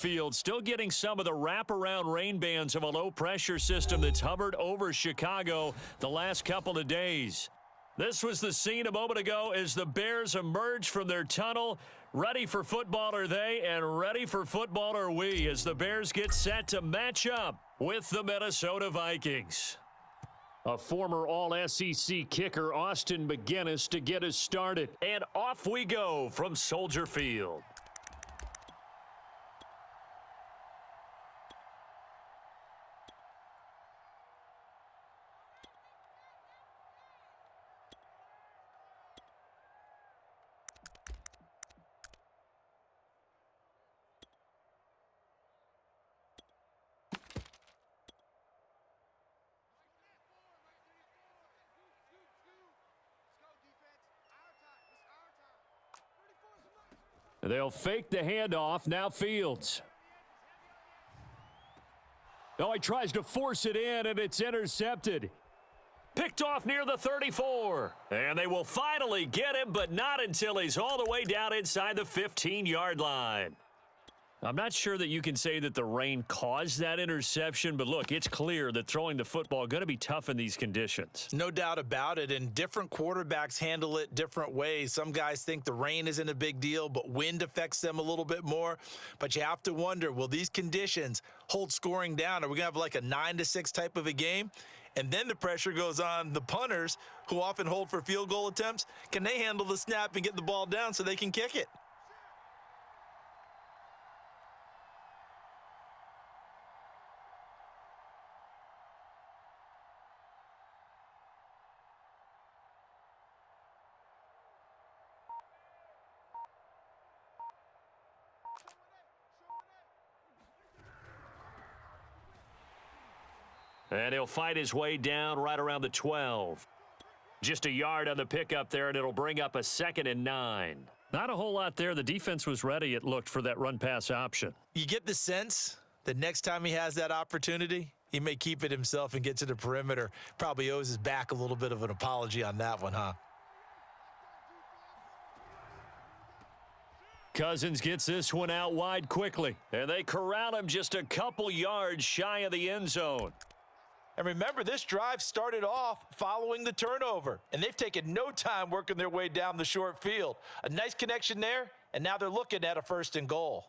Field still getting some of the wraparound rain bands of a low-pressure system that's hovered over Chicago the last couple of days. This was the scene a moment ago as the Bears emerge from their tunnel. Ready for football are they, and ready for football are we as the Bears get set to match up with the Minnesota Vikings. A former All-SEC kicker, Austin McGinnis, to get us started. And off we go from Soldier Field. They'll fake the handoff. Now Fields. Oh, he tries to force it in, and it's intercepted. Picked off near the 34. And they will finally get him, but not until he's all the way down inside the 15-yard line. I'm not sure that you can say that the rain caused that interception, but look, it's clear that throwing the football is going to be tough in these conditions. No doubt about it, and different quarterbacks handle it different ways. Some guys think the rain isn't a big deal, but wind affects them a little bit more. But you have to wonder, will these conditions hold scoring down? Are we going to have like a 9-6 type of a game? And then the pressure goes on the punters, who often hold for field goal attempts. Can they handle the snap and get the ball down so they can kick it? And he'll fight his way down right around the 12. Just a yard on the pickup there, and it'll bring up a 2nd and 9. Not a whole lot there. The defense was ready, it looked, for that run-pass option. You get the sense that next time he has that opportunity, he may keep it himself and get to the perimeter. Probably owes his back a little bit of an apology on that one, huh? Cousins gets this one out wide quickly, and they corral him just a couple yards shy of the end zone. And remember, this drive started off following the turnover, and they've taken no time working their way down the short field. A nice connection there, and now they're looking at a 1st and goal.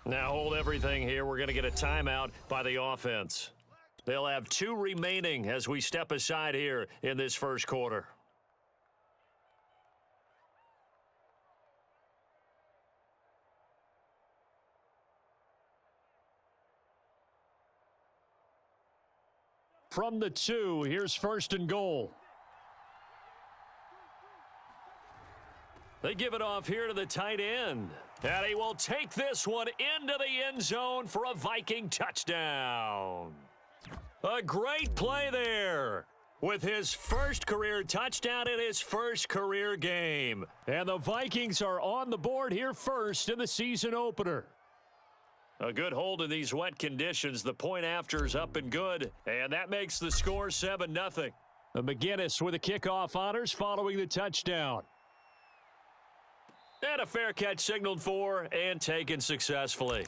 Now hold everything here. We're going to get a timeout by the offense. They'll have 2 remaining as we step aside here in this first quarter. From the 2, here's 1st and goal. They give it off here to the tight end. And he will take this one into the end zone for a Viking touchdown. A great play there with his first career touchdown in his first career game. And the Vikings are on the board here first in the season opener. A good hold in these wet conditions. The point after is up and good, and that makes the score 7-0. McGinnis with the kickoff honors following the touchdown. And a fair catch signaled for and taken successfully.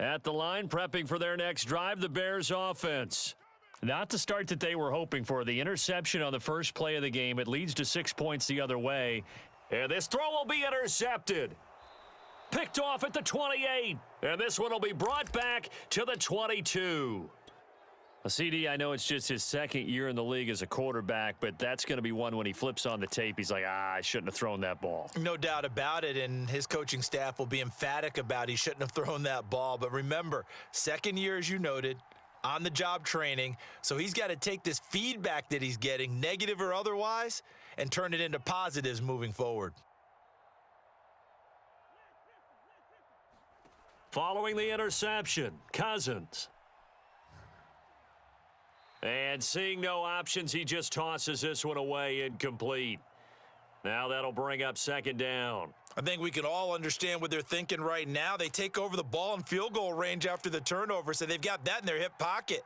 At the line, prepping for their next drive, the Bears offense. Not the start that they were hoping for. The interception on the first play of the game. It leads to 6 points the other way. And this throw will be intercepted. Picked off at the 28. And this one will be brought back to the 22. CD, I know it's just his 2nd year in the league as a quarterback, but that's going to be one when he flips on the tape. He's like, I shouldn't have thrown that ball. No doubt about it, and his coaching staff will be emphatic about he shouldn't have thrown that ball. But remember, 2nd year, as you noted, on-the-job training, so he's got to take this feedback that he's getting, negative or otherwise, and turn it into positives moving forward. Following the interception, Cousins. And seeing no options, he just tosses this one away incomplete. Now that'll bring up second down. I think we can all understand what they're thinking right now. They take over the ball in field goal range after the turnover, so they've got that in their hip pocket.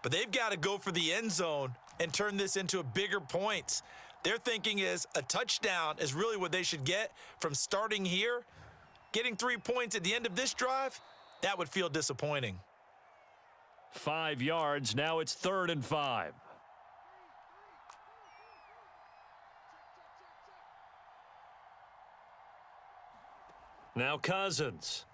But they've got to go for the end zone and turn this into a bigger points. Their thinking is a touchdown is really what they should get from starting here. Getting 3 points at the end of this drive, that would feel disappointing. 5 yards. Now it's 3rd and 5. Now Cousins.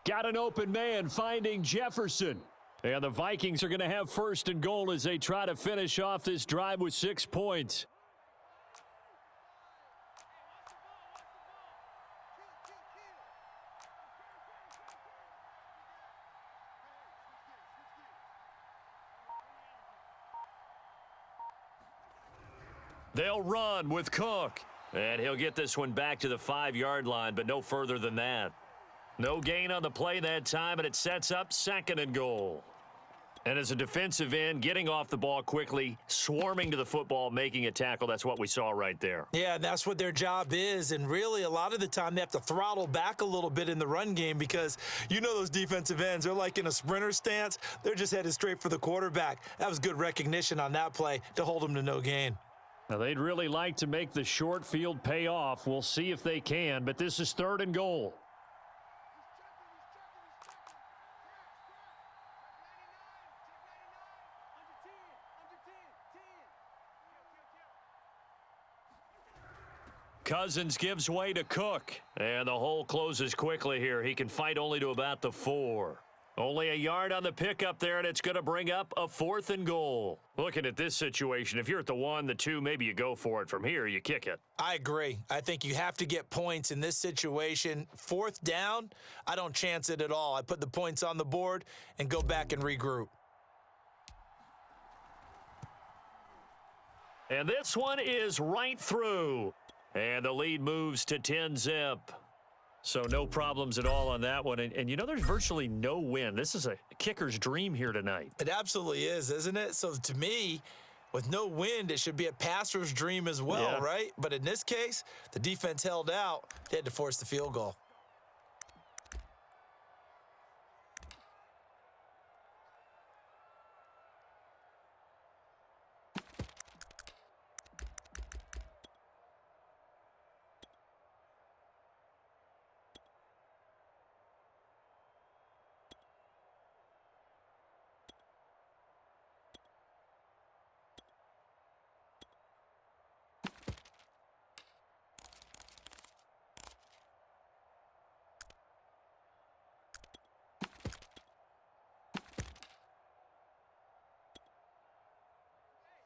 Got an open man finding Jefferson. And the Vikings are going to have 1st and goal as they try to finish off this drive with 6 points. They'll run with Cook. And he'll get this one back to the 5-yard line, but no further than that. No gain on the play that time, and it sets up 2nd and goal. And as a defensive end, getting off the ball quickly, swarming to the football, making a tackle, that's what we saw right there. Yeah, that's what their job is. And really, a lot of the time, they have to throttle back a little bit in the run game because you know those defensive ends, they're like in a sprinter stance. They're just headed straight for the quarterback. That was good recognition on that play to hold them to no gain. Now, they'd really like to make the short field pay off. We'll see if they can, but this is 3rd and goal. Cousins gives way to Cook, and the hole closes quickly here. He can fight only to about the 4. Only a yard on the pickup there, and it's going to bring up a 4th and goal. Looking at this situation, if you're at the 1, the 2, maybe you go for it. From here, you kick it. I agree. I think you have to get points in this situation. 4th down, I don't chance it at all. I put the points on the board and go back and regroup. And this one is right through. And the lead moves to 10-zip. So no problems at all on that one. And you know, there's virtually no wind. This is a kicker's dream here tonight. It absolutely is, isn't it? So to me, with no wind, it should be a passer's dream as well, right? But in this case, the defense held out. They had to force the field goal.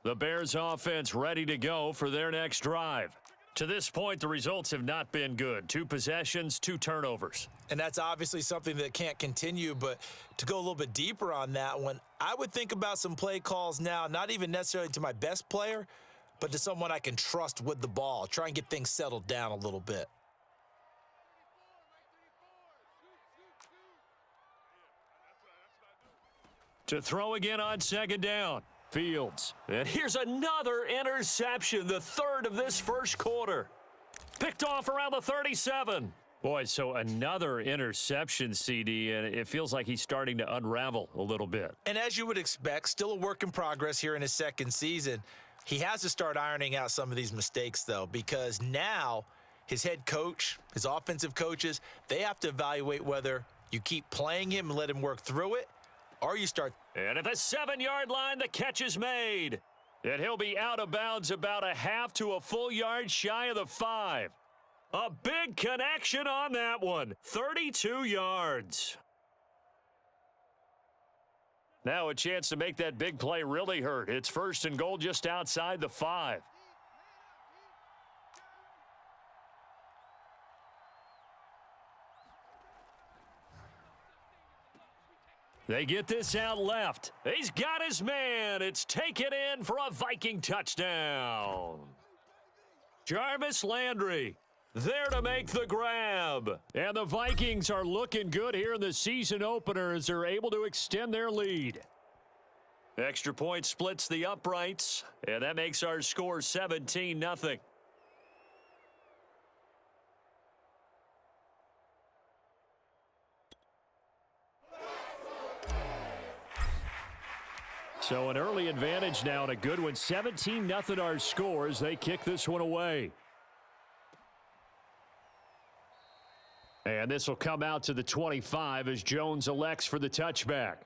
The Bears offense ready to go for their next drive. To this point, the results have not been good. 2 possessions, 2 turnovers. And that's obviously something that can't continue, but to go a little bit deeper on that one, I would think about some play calls now, not even necessarily to my best player, but to someone I can trust with the ball. Try and get things settled down a little bit. To throw again on 2nd down. Fields. And here's another interception, the 3rd of this 1st quarter. Picked off around the 37. Boy, so another interception, CD, and it feels like he's starting to unravel a little bit. And as you would expect, still a work in progress here in his 2nd season. He has to start ironing out some of these mistakes, though, because now his head coach, his offensive coaches, they have to evaluate whether you keep playing him and let him work through it, or you start. And at the 7-yard line, the catch is made. And he'll be out of bounds about a half to a full yard shy of the 5. A big connection on that one. 32 yards. Now a chance to make that big play really hurt. It's 1st and goal just outside the 5. They get this out left. He's got his man. It's taken in for a Viking touchdown. Jarvis Landry there to make the grab. And the Vikings are looking good here in the season opener as they're able to extend their lead. Extra point splits the uprights, and that makes our score 17-0. So an early advantage now and a good one. 17-0 our score as they kick this one away. And this will come out to the 25 as Jones elects for the touchback.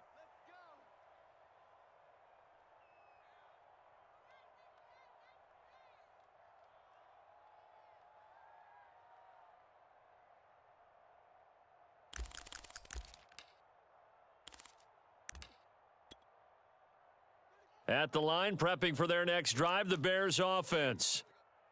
At the line, prepping for their next drive, the Bears offense.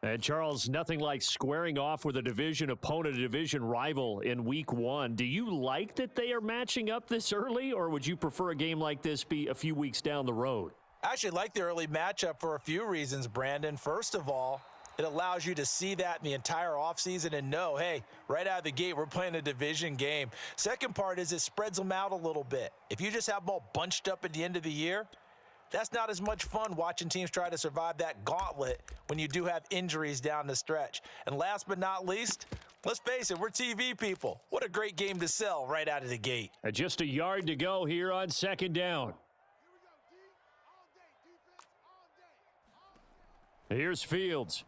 And Charles, nothing like squaring off with a division opponent, a division rival in week one. Do you like that they are matching up this early, or would you prefer a game like this be a few weeks down the road? I actually like the early matchup for a few reasons, Brandon. First of all, it allows you to see that in the entire offseason and know, hey, right out of the gate, we're playing a division game. Second part is it spreads them out a little bit. If you just have them all bunched up at the end of the year, that's not as much fun watching teams try to survive that gauntlet when you do have injuries down the stretch. And last but not least, let's face it, we're TV people. What a great game to sell right out of the gate. Just a yard to go here on second down. Here's Fields.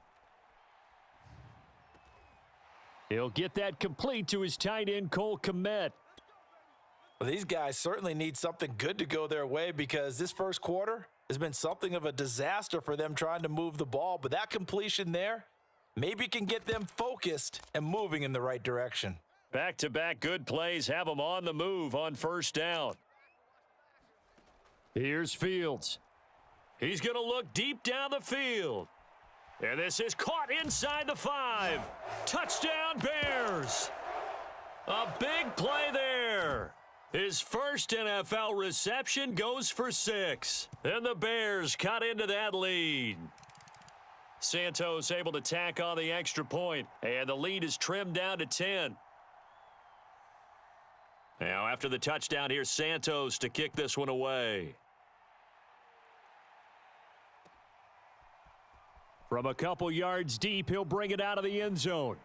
He'll get that complete to his tight end, Cole Kmet. Well, these guys certainly need something good to go their way because this first quarter has been something of a disaster for them trying to move the ball. But that completion there maybe can get them focused and moving in the right direction. Back-to-back good plays have them on the move on first down. Here's Fields. He's going to look deep down the field. And this is caught inside the 5. Touchdown, Bears. A big play there. His first NFL reception goes for 6. And the Bears cut into that lead. Santos able to tack on the extra point. And the lead is trimmed down to 10. Now after the touchdown, here's Santos to kick this one away. From a couple yards deep, he'll bring it out of the end zone.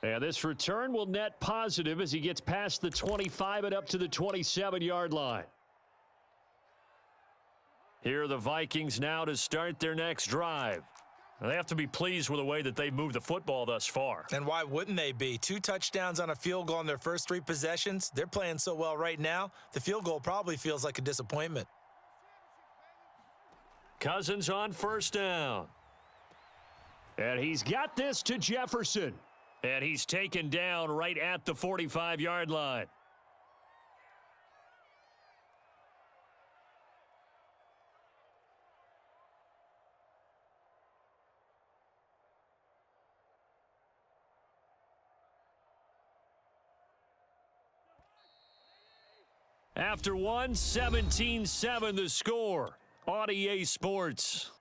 And this return will net positive as he gets past the 25 and up to the 27-yard line. Here are the Vikings now to start their next drive. They have to be pleased with the way that they've moved the football thus far. And why wouldn't they be? 2 touchdowns on a field goal in their first 3 possessions. They're playing so well right now, the field goal probably feels like a disappointment. Cousins on first down. And he's got this to Jefferson. And he's taken down right at the 45-yard line. After one, 17-7 the score on EA Sports.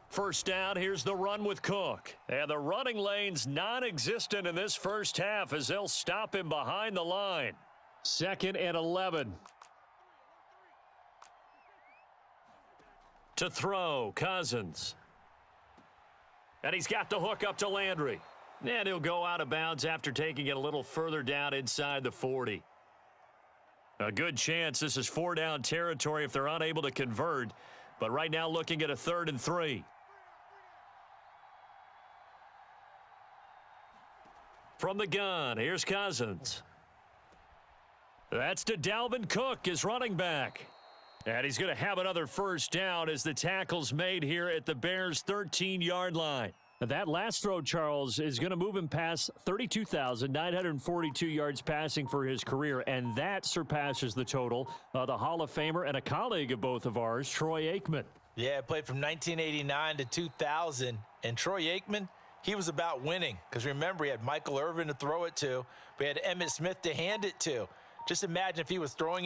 First down, here's the run with Cook. And the running lane's non-existent in this first half as they'll stop him behind the line. 2nd and 11. To throw, Cousins. And he's got the hook up to Landry. And he'll go out of bounds after taking it a little further down inside the 40. A good chance this is 4-down territory if they're unable to convert. But right now looking at a 3rd and 3. From the gun, here's Cousins. That's to Dalvin Cook, his running back. And he's going to have another first down as the tackle's made here at the Bears' 13-yard line. That last throw, Charles, is going to move him past 32,942 yards passing for his career, and that surpasses the total of the Hall of Famer and a colleague of both of ours, Troy Aikman. Yeah, played from 1989 to 2000, and Troy Aikman, he was about winning because remember, he had Michael Irvin to throw it to, but he had Emmitt Smith to hand it to. Just imagine if he was throwing it